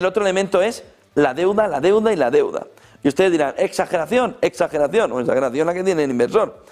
El otro elemento es la deuda y la deuda. Y ustedes dirán, exageración, exageración, o exageración la que tiene el inversor.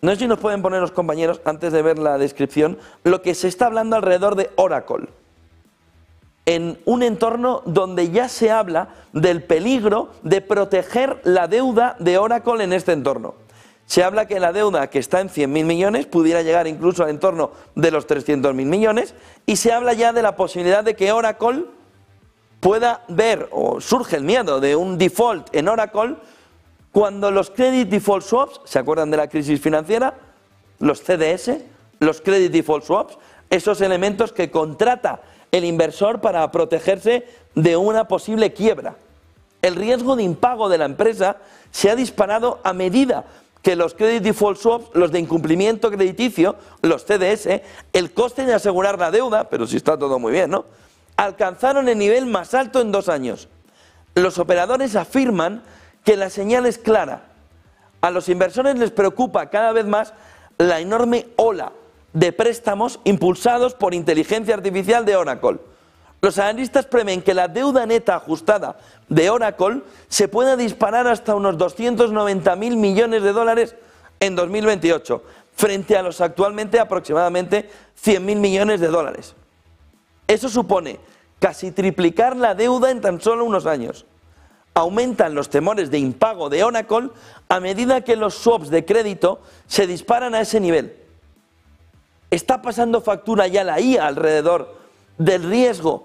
No sé si nos pueden poner los compañeros, antes de ver la descripción, lo que se está hablando alrededor de Oracle. En un entorno donde ya se habla del peligro de proteger la deuda de Oracle en este entorno. Se habla que la deuda que está en 100.000 millones pudiera llegar incluso al entorno de los 300.000 millones, y se habla ya de la posibilidad de que Oracle pueda ver, o surge el miedo de un default en Oracle, cuando los Credit Default Swaps, ¿se acuerdan de la crisis financiera? Los CDS, los Credit Default Swaps, esos elementos que contrata el inversor para protegerse de una posible quiebra. El riesgo de impago de la empresa se ha disparado a medida que los Credit Default Swaps, los de incumplimiento crediticio, los CDS, el coste de asegurar la deuda, pero si está todo muy bien, ¿no?, alcanzaron el nivel más alto en 2 años. Los operadores afirman que la señal es clara. A los inversores les preocupa cada vez más la enorme ola de préstamos impulsados por inteligencia artificial de Oracle. Los analistas prevén que la deuda neta ajustada de Oracle se pueda disparar hasta unos 290.000 millones de dólares en 2028, frente a los actualmente aproximadamente 100.000 millones de dólares. Eso supone casi triplicar la deuda en tan solo unos años. Aumentan los temores de impago de Oracle a medida que los swaps de crédito se disparan a ese nivel. Está pasando factura ya la IA alrededor del riesgo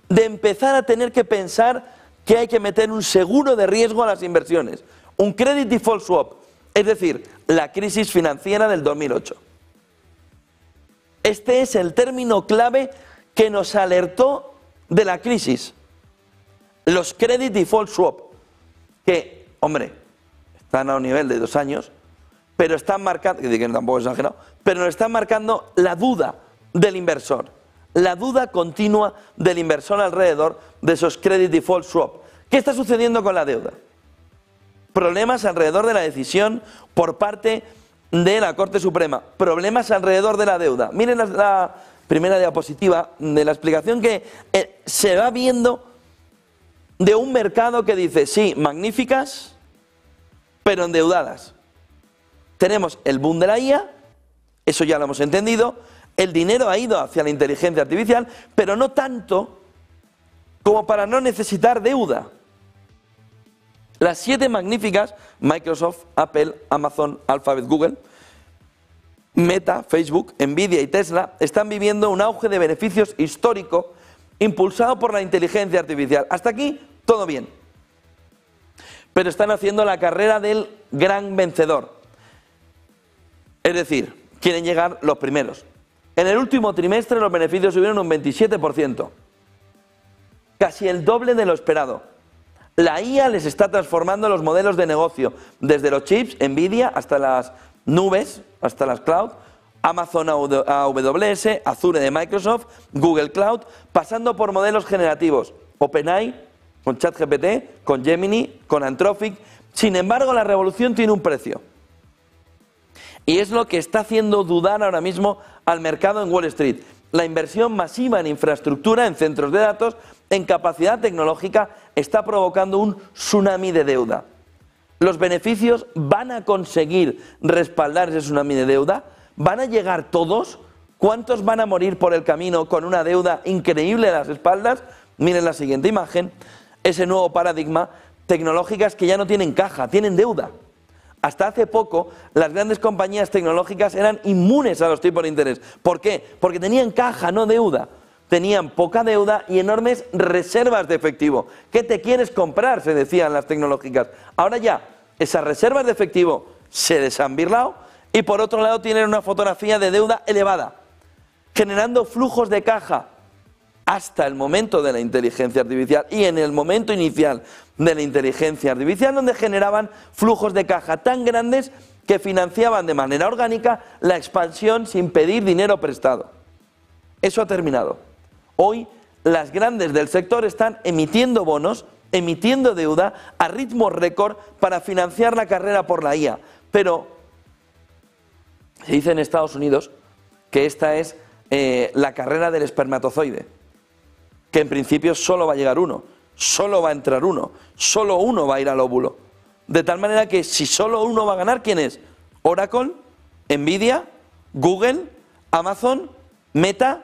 de empezar a tener que pensar que hay que meter un seguro de riesgo a las inversiones, un Credit Default Swap, es decir, la crisis financiera del 2008. Este es el término clave que nos alertó de la crisis. Los Credit Default Swap, que, hombre, están a un nivel de 2 años, pero están marcando, que tampoco es exagerado, pero nos están marcando la duda del inversor, la duda continua del inversor alrededor de esos Credit Default Swap. ¿Qué está sucediendo con la deuda? Problemas alrededor de la decisión por parte de la Corte Suprema, problemas alrededor de la deuda. Miren la primera diapositiva de la explicación que se va viendo de un mercado que dice, sí, magníficas, pero endeudadas. Tenemos el boom de la IA, eso ya lo hemos entendido, el dinero ha ido hacia la inteligencia artificial, pero no tanto como para no necesitar deuda. Las 7 magníficas, Microsoft, Apple, Amazon, Alphabet, Google, Meta, Facebook, Nvidia y Tesla, están viviendo un auge de beneficios histórico impulsado por la inteligencia artificial. Hasta aquí, todo bien. Pero están haciendo la carrera del gran vencedor. Es decir, quieren llegar los primeros. En el último trimestre los beneficios subieron un 27%. Casi el doble de lo esperado. La IA les está transformando los modelos de negocio, desde los chips, Nvidia, hasta las nubes, hasta las cloud, Amazon AWS, Azure de Microsoft, Google Cloud, pasando por modelos generativos, OpenAI, con ChatGPT, con Gemini, con Anthropic. Sin embargo, la revolución tiene un precio. Y es lo que está haciendo dudar ahora mismo al mercado en Wall Street. La inversión masiva en infraestructura, en centros de datos, en capacidad tecnológica, está provocando un tsunami de deuda. ¿Los beneficios van a conseguir respaldar ese tsunami de deuda? ¿Van a llegar todos? ¿Cuántos van a morir por el camino con una deuda increíble a las espaldas? Miren la siguiente imagen. Ese nuevo paradigma, tecnológicas que ya no tienen caja, tienen deuda. Hasta hace poco, las grandes compañías tecnológicas eran inmunes a los tipos de interés. ¿Por qué? Porque tenían caja, no deuda. Tenían poca deuda y enormes reservas de efectivo. ¿Qué te quieres comprar?, se decían las tecnológicas. Ahora ya, esas reservas de efectivo se les han birlado y por otro lado tienen una fotografía de deuda elevada, generando flujos de caja hasta el momento de la inteligencia artificial y en el momento inicial de la inteligencia artificial, donde generaban flujos de caja tan grandes que financiaban de manera orgánica la expansión sin pedir dinero prestado. Eso ha terminado. Hoy las grandes del sector están emitiendo bonos, emitiendo deuda a ritmo récord para financiar la carrera por la IA. Pero se dice en Estados Unidos que esta es la carrera del espermatozoide, que en principio solo va a llegar uno. solo va a entrar uno, solo uno va a ir al óvulo. De tal manera que si solo uno va a ganar, ¿quién es? Oracle, Nvidia, Google, Amazon, Meta,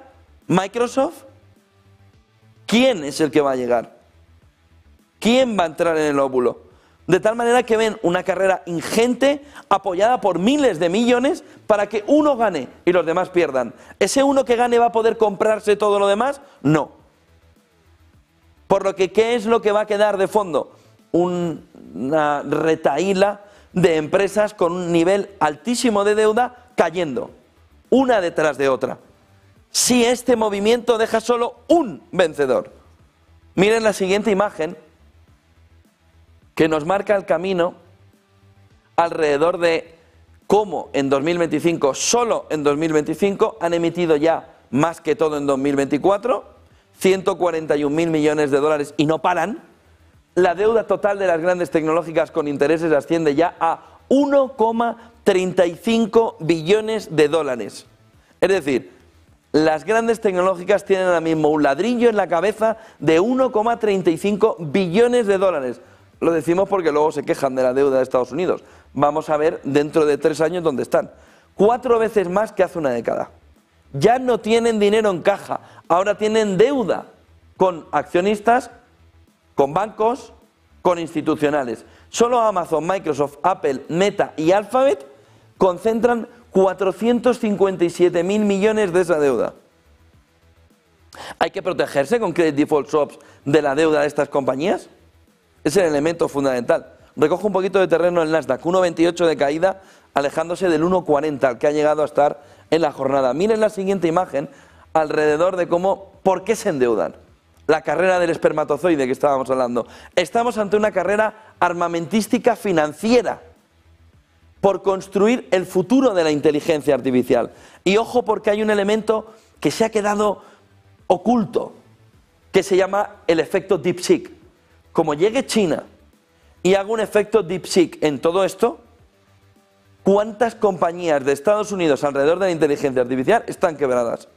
Microsoft. ¿Quién es el que va a llegar? ¿Quién va a entrar en el óvulo? De tal manera que ven una carrera ingente apoyada por miles de millones para que uno gane y los demás pierdan. ¿Ese uno que gane va a poder comprarse todo lo demás? No. Por lo que, ¿qué es lo que va a quedar de fondo? Una retahíla de empresas con un nivel altísimo de deuda cayendo, una detrás de otra. Si este movimiento deja solo un vencedor. Miren la siguiente imagen, que nos marca el camino alrededor de cómo en 2025, solo en 2025, han emitido ya más que todo en 2024, 141.000 millones de dólares y no paran. La deuda total de las grandes tecnológicas con intereses asciende ya a 1,35 billones de dólares. Es decir, las grandes tecnológicas tienen ahora mismo un ladrillo en la cabeza de 1,35 billones de dólares. Lo decimos porque luego se quejan de la deuda de Estados Unidos. Vamos a ver dentro de 3 años dónde están. 4 veces más que hace una década. Ya no tienen dinero en caja, ahora tienen deuda con accionistas, con bancos, con institucionales. Solo Amazon, Microsoft, Apple, Meta y Alphabet concentran 457.000 millones de esa deuda. ¿Hay que protegerse con credit default swaps de la deuda de estas compañías? Es el elemento fundamental. Recojo un poquito de terreno en Nasdaq, 1,28 de caída, alejándose del 1,40 al que ha llegado a estar en la jornada. Miren la siguiente imagen alrededor de por qué se endeudan. La carrera del espermatozoide que estábamos hablando. Estamos ante una carrera armamentística financiera por construir el futuro de la inteligencia artificial. Y ojo, porque hay un elemento que se ha quedado oculto, que se llama el efecto DeepSeek. Como llegue China y haga un efecto DeepSeek en todo esto, ¿cuántas compañías de Estados Unidos alrededor de la inteligencia artificial están quebradas?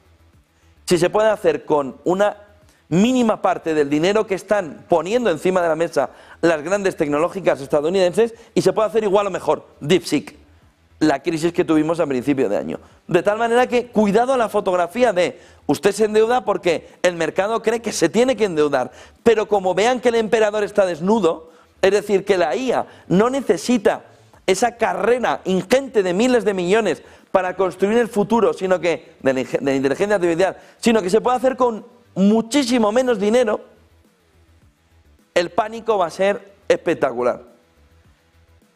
Si se puede hacer con una mínima parte del dinero que están poniendo encima de la mesa las grandes tecnológicas estadounidenses, y se puede hacer igual o mejor, DeepSeek, la crisis que tuvimos a principio de año. De tal manera que cuidado a la fotografía de usted se endeuda porque el mercado cree que se tiene que endeudar, pero como vean que el emperador está desnudo, es decir, que la IA no necesita esa carrera ingente de miles de millones para construir el futuro, sino que de la inteligencia artificial, sino que se puede hacer con muchísimo menos dinero, el pánico va a ser espectacular.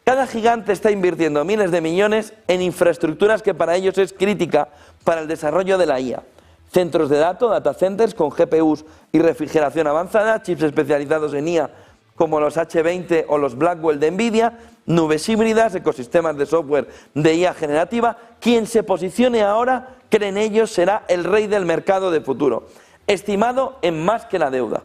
Cada gigante está invirtiendo miles de millones en infraestructuras que para ellos es crítica para el desarrollo de la IA. Centros de datos, data centers con GPUs y refrigeración avanzada, chips especializados en IA como los H20 o los Blackwell de Nvidia, nubes híbridas, ecosistemas de software de IA generativa. Quien se posicione ahora, creen ellos, será el rey del mercado de futuro, estimado en más que la deuda.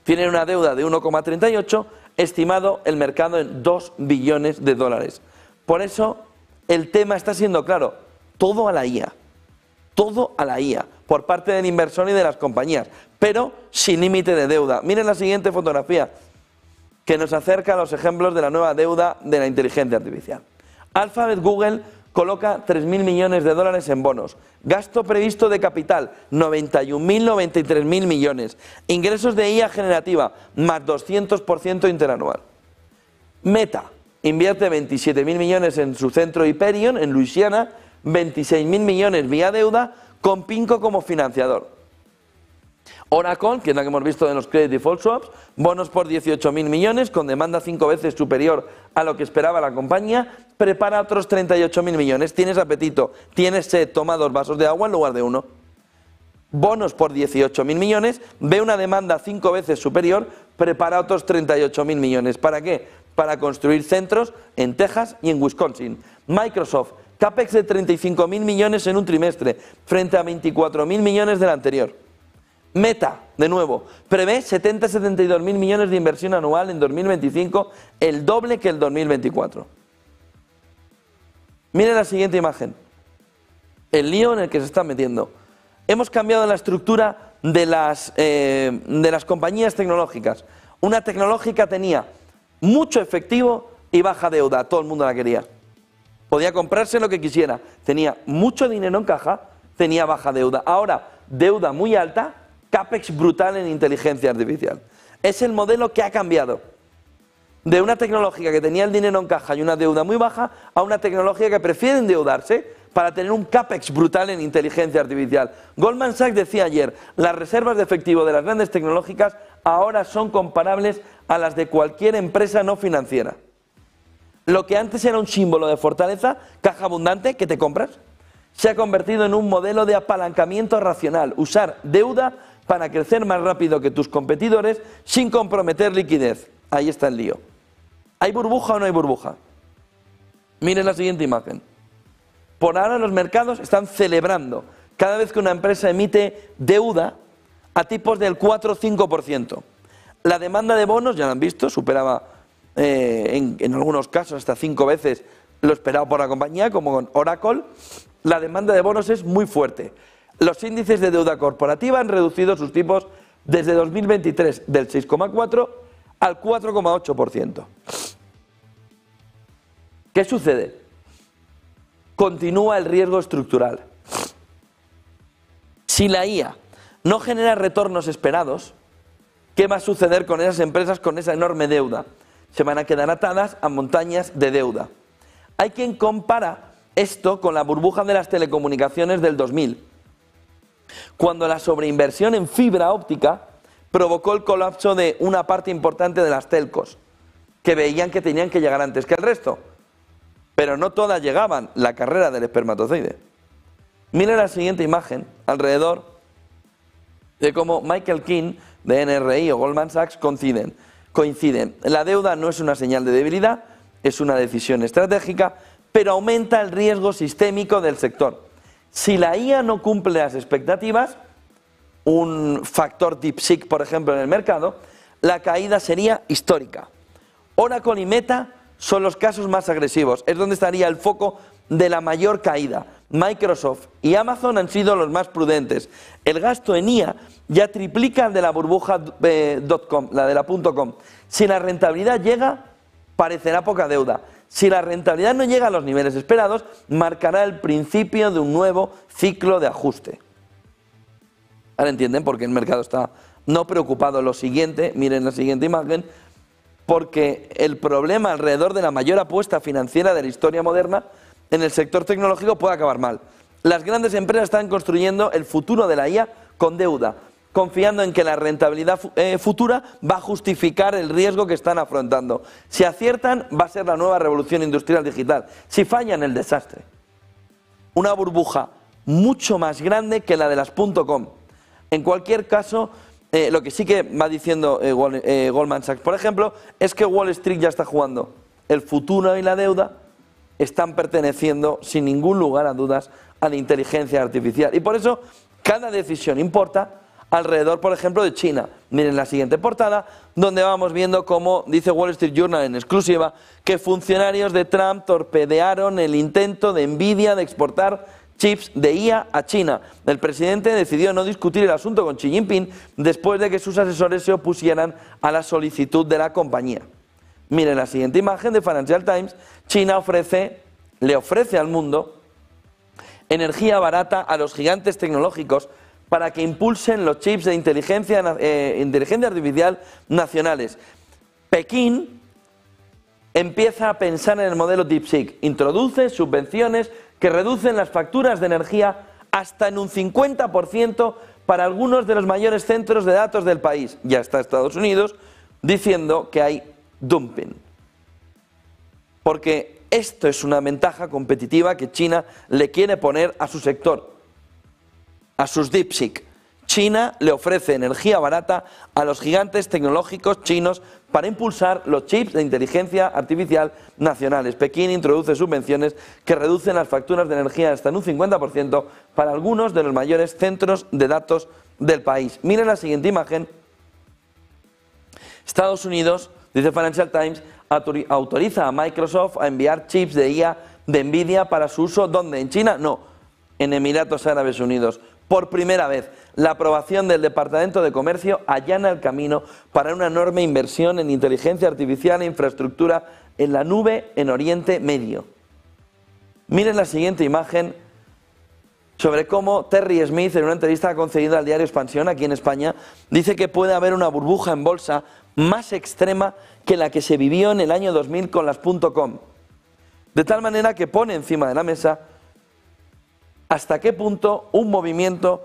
Tienen una deuda de 1,38, estimado el mercado en 2 billones de dólares. Por eso el tema está siendo claro, todo a la IA. Todo a la IA, por parte del inversor y de las compañías, pero sin límite de deuda. Miren la siguiente fotografía, que nos acerca a los ejemplos de la nueva deuda de la inteligencia artificial. Alphabet Google coloca 3.000 millones de dólares en bonos. Gasto previsto de capital, 93.000 millones. Ingresos de IA generativa, más 200% interanual. Meta invierte 27.000 millones en su centro Hyperion, en Luisiana, 26.000 millones vía deuda, con Pinco como financiador. Oracle, que es la que hemos visto de los credit default swaps, bonos por 18.000 millones, con demanda 5 veces superior a lo que esperaba la compañía, prepara otros 38.000 millones. Tienes apetito, tienes sed, toma 2 vasos de agua en lugar de 1. Bonos por 18.000 millones, ve una demanda 5 veces superior, prepara otros 38.000 millones. ¿Para qué? Para construir centros en Texas y en Wisconsin. Microsoft, CAPEX de 35.000 millones en un trimestre, frente a 24.000 millones del anterior. Meta, de nuevo, prevé 72.000 millones de inversión anual en 2025, el doble que el 2024. Miren la siguiente imagen, el lío en el que se están metiendo. hemos cambiado la estructura de las compañías tecnológicas. Una tecnológica tenía mucho efectivo y baja deuda, todo el mundo la quería. Podía comprarse lo que quisiera, tenía mucho dinero en caja, tenía baja deuda. Ahora, deuda muy alta, CAPEX brutal en inteligencia artificial. Es el modelo que ha cambiado. De una tecnológica que tenía el dinero en caja y una deuda muy baja, a una tecnológica que prefiere endeudarse para tener un CAPEX brutal en inteligencia artificial. Goldman Sachs decía ayer, las reservas de efectivo de las grandes tecnológicas ahora son comparables a las de cualquier empresa no financiera. Lo que antes era un símbolo de fortaleza, caja abundante, que te compras, se ha convertido en un modelo de apalancamiento racional, usar deuda para crecer más rápido que tus competidores sin comprometer liquidez. Ahí está el lío. ¿Hay burbuja o no hay burbuja? Miren la siguiente imagen. Por ahora los mercados están celebrando cada vez que una empresa emite deuda a tipos del 4 o 5%. La demanda de bonos, ya lo han visto, superaba en algunos casos hasta 5 veces lo esperado por la compañía, como con Oracle. La demanda de bonos es muy fuerte. Los índices de deuda corporativa han reducido sus tipos desde 2023 del 6,4 al 4,8%. ¿Qué sucede? Continúa el riesgo estructural. Si la IA no genera retornos esperados, ¿qué va a suceder con esas empresas con esa enorme deuda? Se van a quedar atadas a montañas de deuda. Hay quien compara esto con la burbuja de las telecomunicaciones del 2000, cuando la sobreinversión en fibra óptica provocó el colapso de una parte importante de las telcos, que veían que tenían que llegar antes que el resto, pero no todas llegaban, la carrera del espermatozoide. Miren la siguiente imagen, alrededor de cómo Michael King, de NRI o Goldman Sachs, coinciden. La deuda no es una señal de debilidad, es una decisión estratégica, pero aumenta el riesgo sistémico del sector. Si la IA no cumple las expectativas, un factor DeepSeek, por ejemplo, en el mercado, la caída sería histórica. Oracle y Meta son los casos más agresivos, es donde estaría el foco de la mayor caída. Microsoft y Amazon han sido los más prudentes. El gasto en IA ya triplica el de la burbuja .com, la de la .com. Si la rentabilidad llega, parecerá poca deuda. Si la rentabilidad no llega a los niveles esperados, marcará el principio de un nuevo ciclo de ajuste. Ahora entienden por qué el mercado está no preocupado. Lo siguiente, miren la siguiente imagen, porque el problema alrededor de la mayor apuesta financiera de la historia moderna en el sector tecnológico puede acabar mal. Las grandes empresas están construyendo el futuro de la IA con deuda, confiando en que la rentabilidad futura va a justificar el riesgo que están afrontando. Si aciertan, va a ser la nueva revolución industrial digital. Si fallan, el desastre. Una burbuja mucho más grande que la de las .com. En cualquier caso, lo que sí que va diciendo Goldman Sachs, por ejemplo, es que Wall Street ya está jugando. El futuro y la deuda están perteneciendo, sin ningún lugar a dudas, a la inteligencia artificial. Y por eso, cada decisión importa alrededor, por ejemplo, de China. Miren la siguiente portada, donde vamos viendo cómo, dice Wall Street Journal en exclusiva, que funcionarios de Trump torpedearon el intento de Nvidia de exportar chips de IA a China. El presidente decidió no discutir el asunto con Xi Jinping después de que sus asesores se opusieran a la solicitud de la compañía. Miren la siguiente imagen de Financial Times. China le ofrece al mundo energía barata a los gigantes tecnológicos para que impulsen los chips de inteligencia artificial nacionales. Pekín empieza a pensar en el modelo DeepSeek. Introduce subvenciones que reducen las facturas de energía hasta en un 50% para algunos de los mayores centros de datos del país. Ya está Estados Unidos diciendo que hay dumping. Porque esto es una ventaja competitiva que China le quiere poner a su sector, a sus DeepSeek. China le ofrece energía barata a los gigantes tecnológicos chinos para impulsar los chips de inteligencia artificial nacionales. Pekín introduce subvenciones que reducen las facturas de energía hasta en un 50% para algunos de los mayores centros de datos del país. Miren la siguiente imagen. Estados Unidos, dice Financial Times, autoriza a Microsoft a enviar chips de IA de Nvidia para su uso. ¿Dónde? ¿En China? No, en Emiratos Árabes Unidos. Por primera vez, la aprobación del Departamento de Comercio allana el camino para una enorme inversión en inteligencia artificial e infraestructura en la nube en Oriente Medio. Miren la siguiente imagen sobre cómo Terry Smith, en una entrevista concedida al diario Expansión aquí en España, dice que puede haber una burbuja en bolsa más extrema que la que se vivió en el año 2000 con las .com. De tal manera que pone encima de la mesa hasta qué punto un movimiento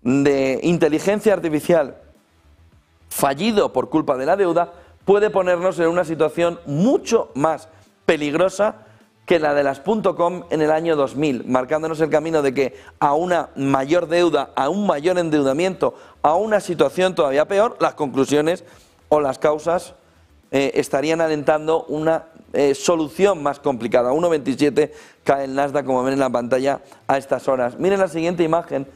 de inteligencia artificial fallido por culpa de la deuda puede ponernos en una situación mucho más peligrosa que la de las .com en el año 2000, marcándonos el camino de que a una mayor deuda, a un mayor endeudamiento, a una situación todavía peor, las conclusiones o las causas estarían alentando una solución más complicada. 1,27 cae el Nasdaq, como ven en la pantalla a estas horas. Miren la siguiente imagen,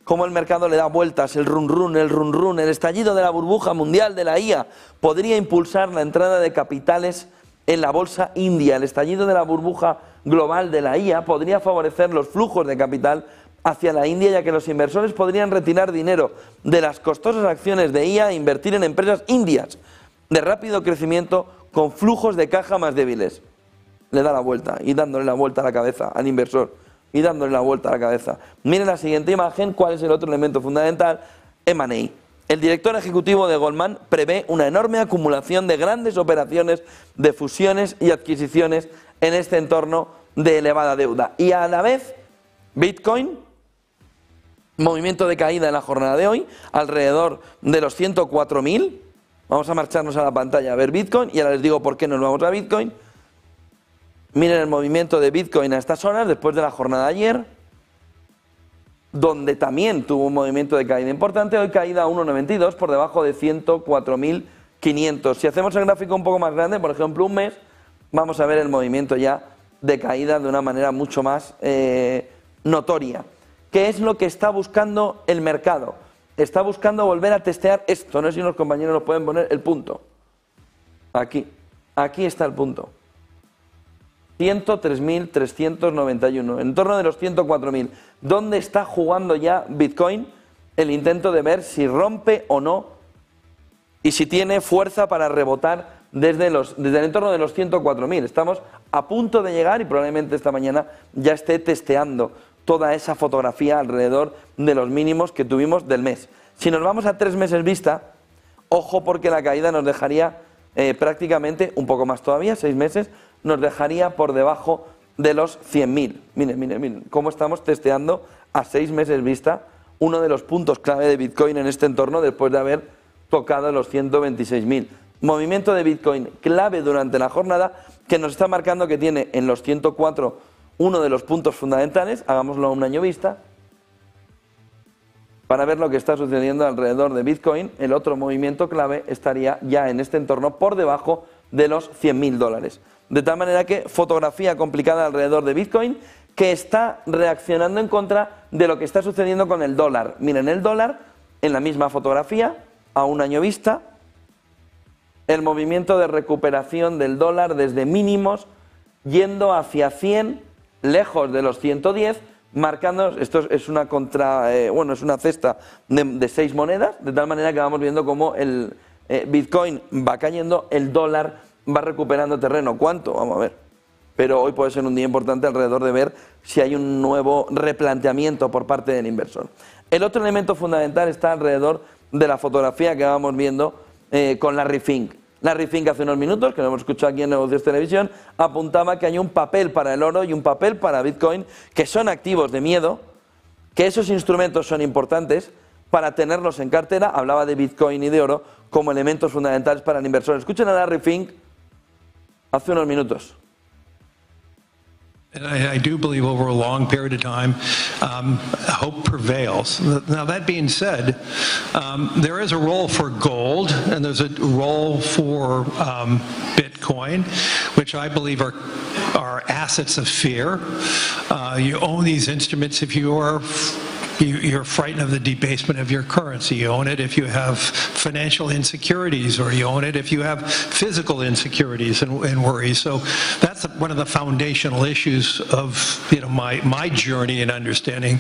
cómo el mercado le da vueltas, el run run, el estallido de la burbuja mundial de la IA podría impulsar la entrada de capitales en la bolsa india. El estallido de la burbuja global de la IA podría favorecer los flujos de capital hacia la India, ya que los inversores podrían retirar dinero de las costosas acciones de IA e invertir en empresas indias de rápido crecimiento con flujos de caja más débiles. Le da la vuelta y dándole la vuelta a la cabeza al inversor y dándole la vuelta a la cabeza. Miren la siguiente imagen, cuál es el otro elemento fundamental, M&A. El director ejecutivo de Goldman prevé una enorme acumulación de grandes operaciones de fusiones y adquisiciones en este entorno de elevada deuda. Y a la vez, Bitcoin, movimiento de caída en la jornada de hoy, alrededor de los 104.000. Vamos a marcharnos a la pantalla a ver Bitcoin y ahora les digo por qué nos vamos a Bitcoin. Miren el movimiento de Bitcoin a estas horas, después de la jornada de ayer, donde también tuvo un movimiento de caída importante, hoy caída a 1,92 por debajo de 104.500. Si hacemos el gráfico un poco más grande, por ejemplo un mes, vamos a ver el movimiento ya de caída de una manera mucho más notoria. ¿Qué es lo que está buscando el mercado? Está buscando volver a testear esto. No sé si los compañeros nos pueden poner el punto. Aquí está el punto. 103.391, en torno de los 104.000. ¿Dónde está jugando ya Bitcoin? El intento de ver si rompe o no y si tiene fuerza para rebotar desde el entorno de los 104.000. Estamos a punto de llegar y probablemente esta mañana ya esté testeando toda esa fotografía alrededor de los mínimos que tuvimos del mes. Si nos vamos a 3 meses vista, ojo, porque la caída nos dejaría prácticamente un poco más todavía, 6 meses, nos dejaría por debajo de los 100.000. Miren cómo estamos testeando a 6 meses vista uno de los puntos clave de Bitcoin en este entorno después de haber tocado los 126.000. Movimiento de Bitcoin clave durante la jornada que nos está marcando que tiene en los 104 uno de los puntos fundamentales. Hagámoslo a un año vista para ver lo que está sucediendo alrededor de Bitcoin. El otro movimiento clave estaría ya en este entorno por debajo de los $100.000. De tal manera que fotografía complicada alrededor de Bitcoin que está reaccionando en contra de lo que está sucediendo con el dólar. Miren el dólar en la misma fotografía a un año vista. El movimiento de recuperación del dólar desde mínimos yendo hacia 100, lejos de los 110, marcando, esto es una es una cesta de 6 monedas, de tal manera que vamos viendo cómo el Bitcoin va cayendo, el dólar va recuperando terreno. ¿Cuánto? Vamos a ver. Pero hoy puede ser un día importante alrededor de ver si hay un nuevo replanteamiento por parte del inversor. El otro elemento fundamental está alrededor de la fotografía que vamos viendo con Larry Fink. Larry Fink hace unos minutos, que lo hemos escuchado aquí en Negocios Televisión, apuntaba que hay un papel para el oro y un papel para Bitcoin, que son activos de miedo, que esos instrumentos son importantes para tenerlos en cartera. Hablaba de Bitcoin y de oro como elementos fundamentales para el inversor. Escuchen a Larry Fink hace unos minutos. And I do believe over a long period of time, hope prevails. Now, that being said, there is a role for gold and there's a role for Bitcoin, which I believe are assets of fear. You own these instruments if you're frightened of the debasement of your currency. You own it if you have financial insecurities, or you own it if you have physical insecurities and worries. So that's one of the foundational issues of my journey in understanding